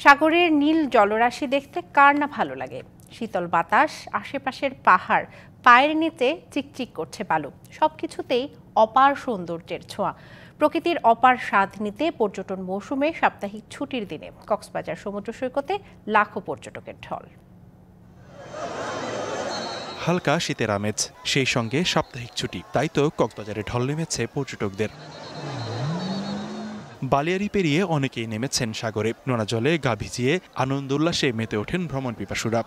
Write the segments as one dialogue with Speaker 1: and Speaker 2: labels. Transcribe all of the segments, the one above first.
Speaker 1: সাগরের নীল জলরাশি দেখতে কার না ভালো লাগে। শীতল বাতাস, আশেপাশের পাহাড়, পায়ের নিচে চিকচিক করছে বালু, সবকিছুতেই অপার সৌন্দর্যের ছোঁয়া। প্রকৃতির অপার স্বাদ নিতে পর্যটন মৌসুমে সাপ্তাহিক ছুটির দিনে কক্সবাজার সমুদ্র সৈকতে লাখো পর্যটকের ঢল।
Speaker 2: হালকা শীতের আমেজ, সেই সঙ্গে সাপ্তাহিক ছুটি, তাই তো কক্সবাজারে ঢল নেমেছে পর্যটকদের। বালিয়াড়ি পেরিয়ে অনেকেই নেমেছেন সাগরে। নোনা জলে গা ভিজিয়ে আনন্দ উল্লাসে মেতে ওঠেন ভ্রমণ পিপাসুরা।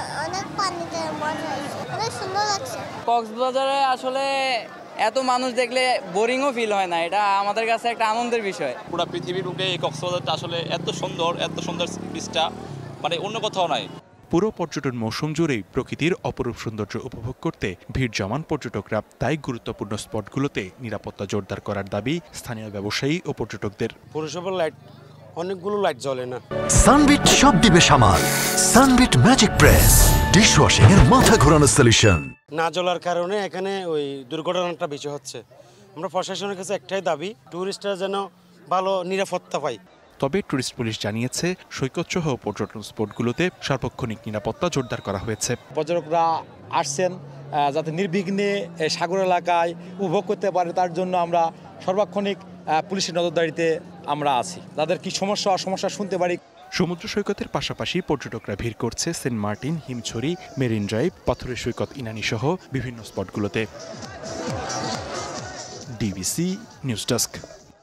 Speaker 3: কক্সবাজারে আসলে এত মানুষ দেখলে বোরিংও ফিল হয় না, এটা আমাদের কাছে একটা আনন্দের বিষয়।
Speaker 4: পুরো পৃথিবীর বুকে এই কক্সবাজারটা আসলে এত সুন্দর বিচটা মানে অন্য কোথাও নাই।
Speaker 2: পুরো পর্যটন মৌসুম জুড়েই প্রকৃতির অপরূপ সৌন্দর্য উপভোগ করতে ভিড় জমান পর্যটকরা। তাই গুরুত্বপূর্ণ স্পটগুলোতে নিরাপত্তা জোরদার করার দাবি স্থানীয় ব্যবসায়ী ও পর্যটকদের।
Speaker 5: পৌরসভার লাইট, অনেকগুলো লাইট জ্বলে না।
Speaker 6: সানবিট সব দিবে সামাল। সানবিট ম্যাজিক প্রেস ডিশওয়াশিং এর মাথা ঘোরানো সলিউশন।
Speaker 5: না জ্বলার কারণে এখানে ওই দুর্ঘটনাটা বেশি হচ্ছে। আমরা প্রশাসনের কাছে একটাই দাবি, টুরিস্টরা যেন ভালো নিরাপত্তা পায়।
Speaker 2: তবে টুরিস্ট পুলিশ জানিয়েছে, সৈকত সহ পর্যটন স্পটগুলোতে সার্বক্ষণিক নিরাপত্তা জোরদার করা হয়েছে।
Speaker 7: পর্যটকরা আসছেন যাতে নির্বিঘ্নে সাগর এলাকায় উপভোগ করতে পারে, তার জন্য আমরা সর্বক্ষণিক পুলিশের নজরদারিতে আমরা আছি। তাদের কি সমস্যা অসমস্যা শুনতে পারি।
Speaker 2: সমুদ্র সৈকতের পাশাপাশি পর্যটকরা ভিড় করছে সেন্ট মার্টিন, হিমছড়ি, মেরিন ড্রাইভ, পাথরের সৈকত ইনানি সহ বিভিন্ন স্পটগুলোতে। DBC news desk.